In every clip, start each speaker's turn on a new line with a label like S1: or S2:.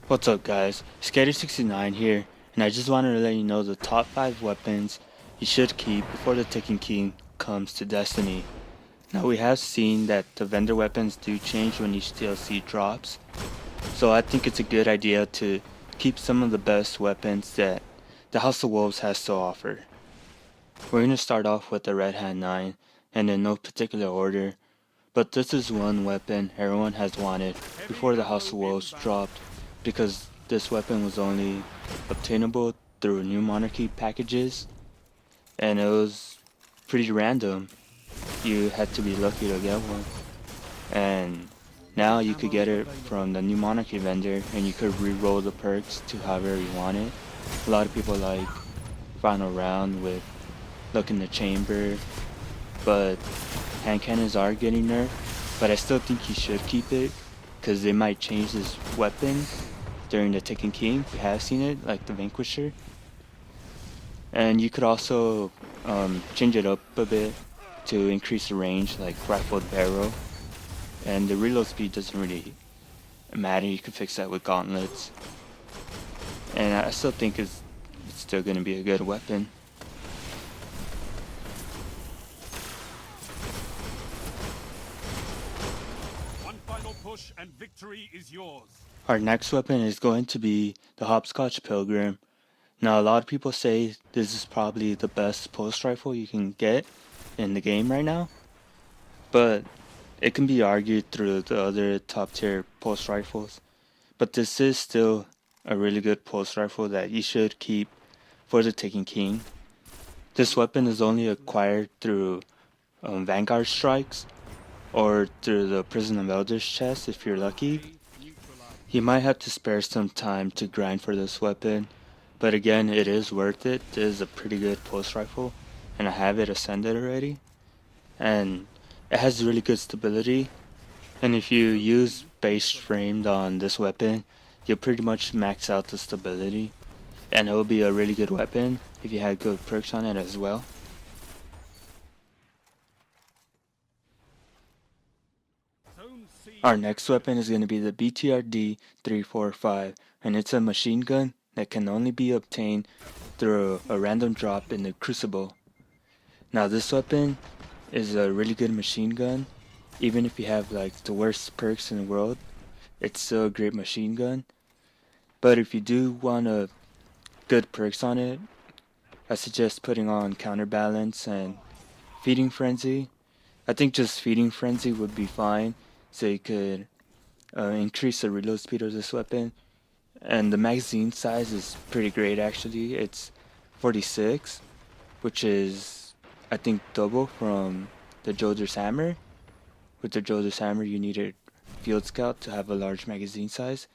S1: What's up guys, Skater69 here, and I just wanted to let you know the top 5 weapons you should keep before the Taken King comes to Destiny. Now we have seen that the vendor weapons do change when each DLC drops, so I think it's a good idea to keep some of the best weapons that the House of Wolves has to offer. We're going to start off with the Red Hand 9, and in no particular order, but this is one weapon everyone has wanted before the House of Wolves dropped, because this weapon was only obtainable through New Monarchy packages, and it was pretty random. You had to be lucky to get one, and now you could get it from the New Monarchy vendor, and you could re-roll the perks to however you want it. A lot of people like Final Round with Look in the Chamber, but hand cannons are getting nerfed, but I still think you should keep it, because they might change this weapon during the Taken King. We have seen it, like the Vanquisher. And you could also change it up a bit to increase the range, like Rifled Barrel. And the reload speed doesn't really matter, you can fix that with gauntlets. And I still think it's still going to be a good weapon.
S2: Push and victory is yours.
S1: Our next weapon is going to be the Hopscotch Program. Now a lot of people say this is probably the best pulse rifle you can get in the game right now, but it can be argued through the other top tier pulse rifles. But this is still a really good pulse rifle that you should keep for the Taken King. This weapon is only acquired through Vanguard strikes, or through the Prison of Elders chest if you're lucky. You might have to spare some time to grind for this weapon, but again, it is worth it. It is a pretty good pulse rifle, and I have it ascended already. And it has really good stability, and if you use base framed on this weapon, you'll pretty much max out the stability, and it will be a really good weapon if you had good perks on it as well. Our next weapon is going to be the BTRD 345, and it's a machine gun that can only be obtained through a random drop in the Crucible. Now this weapon is a really good machine gun. Even if you have like the worst perks in the world, it's still a great machine gun. But if you do want a good perks on it, I suggest putting on Counterbalance and Feeding Frenzy. I think just Feeding Frenzy would be fine, so you could increase the reload speed of this weapon. And the magazine size is pretty great actually. It's 46, which is I think double from the Joder's Hammer. With the Joder's Hammer you needed Field Scout to have a large magazine size,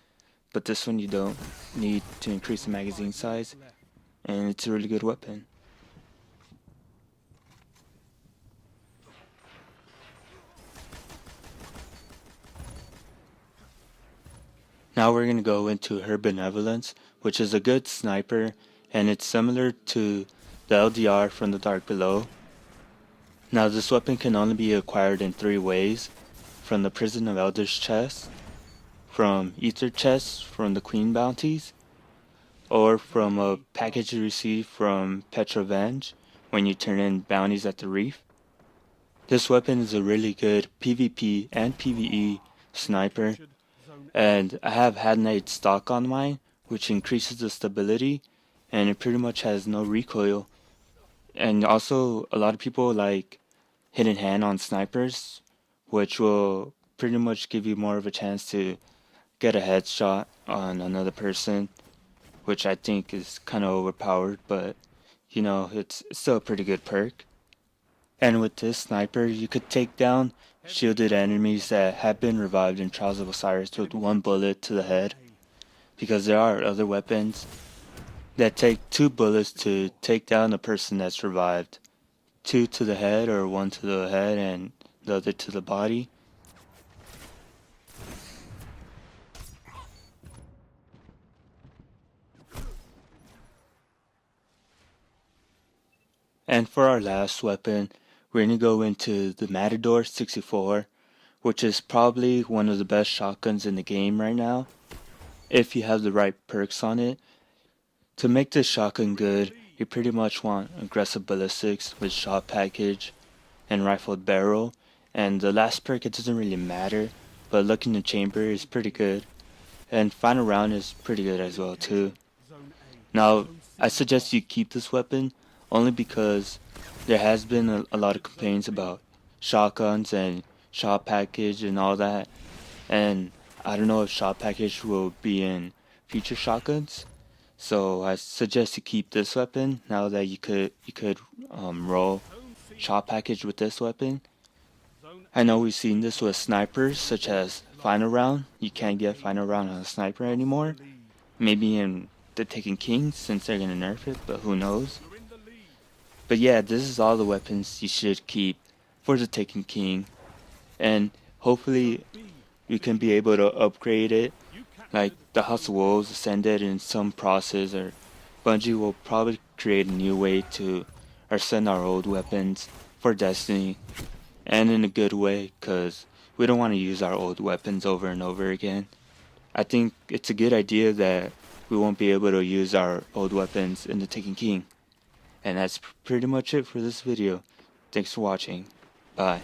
S1: but this one you don't need to increase the magazine size, and it's a really good weapon. Now we're going to go into her Benevolence, which is a good sniper, and it's similar to the LDR from the Dark Below. Now this weapon can only be acquired in 3 ways: from the Prison of Elders chest, from Ether chests from the Queen bounties, or from a package you receive from Petrovenge when you turn in bounties at the Reef. This weapon is a really good PvP and PvE sniper, and I have Hadnite stock on mine, which increases the stability, and it pretty much has no recoil. And also a lot of people like Hidden Hand on snipers, which will pretty much give you more of a chance to get a headshot on another person, which I think is kind of overpowered, but you know, it's still a pretty good perk. And with this sniper, you could take down shielded enemies that have been revived in Trials of Osiris with 1 bullet to the head, because there are other weapons that take 2 bullets to take down a person that's revived. 2 to the head, or 1 to the head and the other to the body. And for our last weapon, we're going to go into the Matador 64, which is probably one of the best shotguns in the game right now. if you have the right perks on it. To make this shotgun good, you pretty much want aggressive ballistics with shot package and rifled barrel, and the last perk, it doesn't really matter, but luck in the chamber is pretty good, and final round is pretty good as well too. Now, I suggest you keep this weapon only because there has been a lot of complaints about shotguns and shot package and all that, and I don't know if shot package will be in future shotguns. So I suggest you keep this weapon now that you could roll shot package with this weapon. I know we've seen this with snipers such as final round. You can't get final round on a sniper anymore. Maybe in the Taken King since they're gonna nerf it, but who knows. But yeah, this is all the weapons you should keep for the Taken King, and hopefully you can be able to upgrade it. Like the House of Wolves Ascended in some process, or Bungie will probably create a new way to ascend our old weapons for Destiny, and in a good way, cause we don't want to use our old weapons over and over again. I think it's a good idea that we won't be able to use our old weapons in the Taken King. And that's pretty much it for this video. Thanks for watching. Bye.